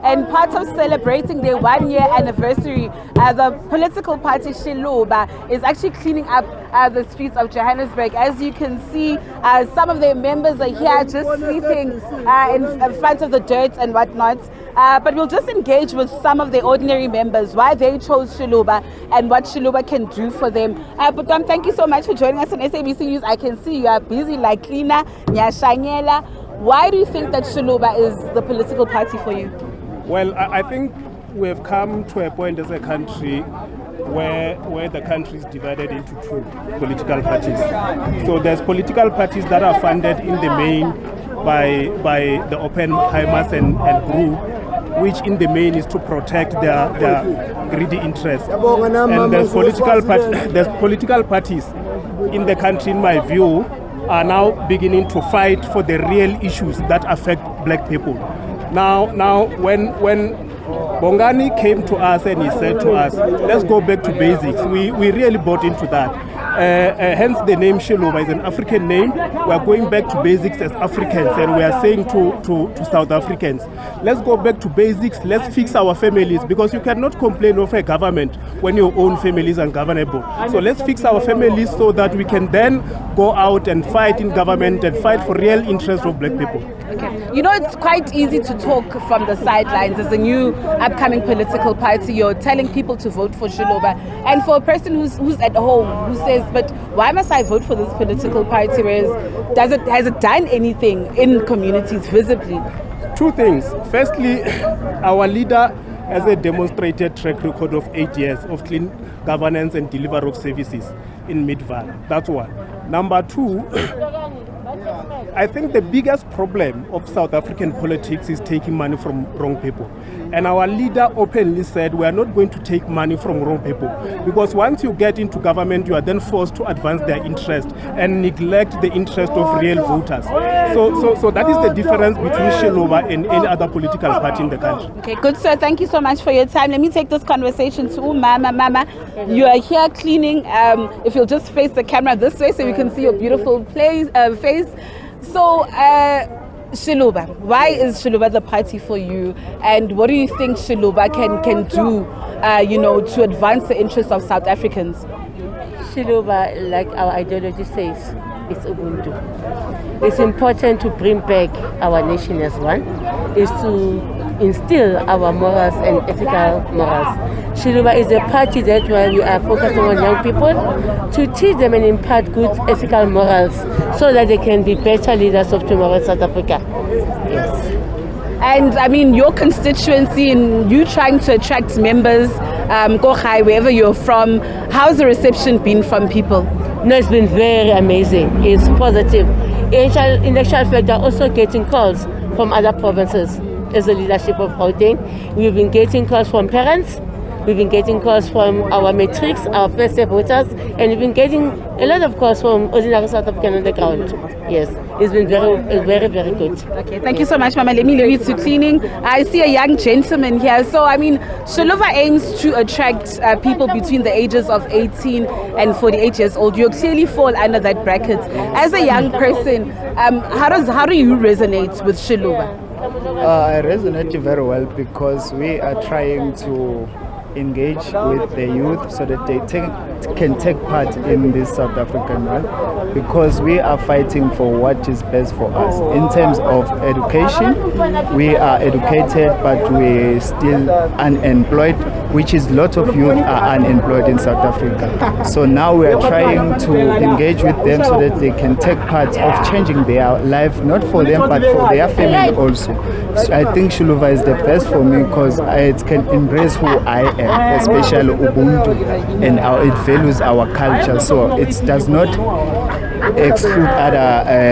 And part of celebrating their 1-year anniversary, the political party Xiluva is actually cleaning up the streets of Johannesburg. As you can see, some of their members are here just sleeping in front of the dirt and whatnot. But we'll just engage with some of the ordinary members, why they chose Xiluva and what Xiluva can do for them. But thank you so much for joining us on SABC News. I can see you are busy like cleaner, nyashanyela. Why do you think that Xiluva is the political party for you? Well, I think we've come to a point as a country where the country is divided into two political parties. So there's political parties that are funded in the main by the Oppenheimers and group, which in the main is to protect their greedy interests. And there's political parties in the country, in my view, are now beginning to fight for the real issues that affect black people. Now when Bongani came to us and he said to us, let's go back to basics, we really bought into that. Hence the name Xiluva is an African name. We are going back to basics as Africans, and we are saying to South Africans, let's go back to basics, let's fix our families, because you cannot complain of a government when your own family is ungovernable. So let's fix our families so that we can then go out and fight in government and fight for real interests of black people. Okay. You know, it's quite easy to talk from the sidelines. As a new upcoming political party, you're telling people to vote for Xiluva. And for a person who's at home, who says, but why must I vote for this political party? Whereas, has it done anything in communities visibly? Two things. Firstly, our leader has a demonstrated track record of 8 years of clean governance and delivery of services in Midvaal. That's one. Number two, I think the biggest problem of South African politics is taking money from wrong people. And our leader openly said we are not going to take money from wrong people, because once you get into government, you are then forced to advance their interest and neglect the interest of real voters. So that is the difference between Xiluva and any other political party in the country. Okay, good sir. Thank you so much for your time. Let me take this conversation to Mama. You are here cleaning. If you'll just face the camera this way so we can see your beautiful face. So, Xiluva, why is Xiluva the party for you, and what do you think Xiluva can do, to advance the interests of South Africans? Xiluva, like our ideology says, is Ubuntu. It's important to bring back our nation as one. Is to instill our morals and ethical morals. Xiluva is a party that we are focusing on young people to teach them and impart good ethical morals so that they can be better leaders of tomorrow in South Africa. Yes. And I mean, your constituency and you trying to attract members, go high wherever you're from, how's the reception been from people? No, it's been very amazing. It's positive. In actual fact, they're also getting calls from other provinces as the leadership of Gauteng. We've been getting calls from parents, we've been getting calls from our matrix, our first step voters, and we've been getting a lot of calls from ordinary South African on the ground. Yes, it's been very, very good. Okay, thank you so much, Mama. Let me leave you to cleaning. I see a young gentleman here. So, I mean, Xiluva aims to attract people between the ages of 18 and 48 years old. You clearly fall under that bracket. As a young person, how do you resonate with Xiluva? I resonate very well because we are trying to engage with the youth so that they can take part in this South African one, because we are fighting for what is best for us. In terms of education, we are educated but we're still unemployed, which is a lot of youth are unemployed in South Africa. So now we are trying to engage with them so that they can take part of changing their life, not for them but for their family also. So I think Xiluva is the best for me because it can embrace who I am, especially Ubuntu, and it values our culture. So it does not exclude other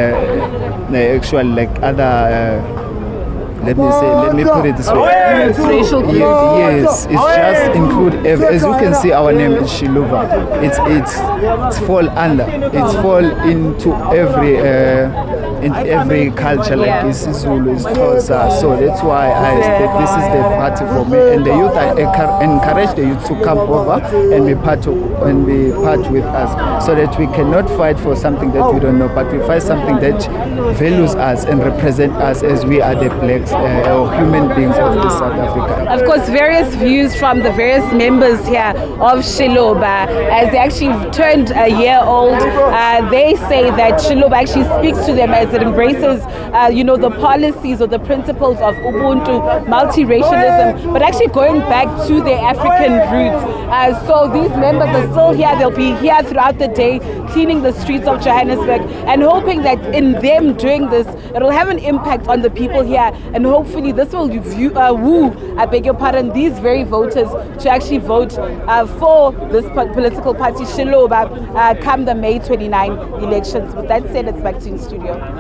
let me put it this way. Yes, it just include, as you can see, our name is Xiluva. It's fall under. It's fall into every in every culture, like Yeah. isiZulu, Xhosa. So that's why this is the party for me. And the youth, I encourage the youth to come over and be part with us, so that we cannot fight for something that we don't know, but we fight something that values us and represent us as we are the blacks or human beings of the South Africa. Of course, various views from the various members here of Xiluva, as they actually turned a year old. They say that Xiluva actually speaks to them as it embraces, the policies or the principles of Ubuntu, multi-racialism, but actually going back to their African roots. So these members are still here. They'll be here throughout the day, cleaning the streets of Johannesburg, and hoping that in them doing this, it'll have an impact on the people here, and hopefully this will woo, I beg your pardon, these very voters to actually vote for this political party Xiluva come the May 29 elections. With that said, it's back to you in studio.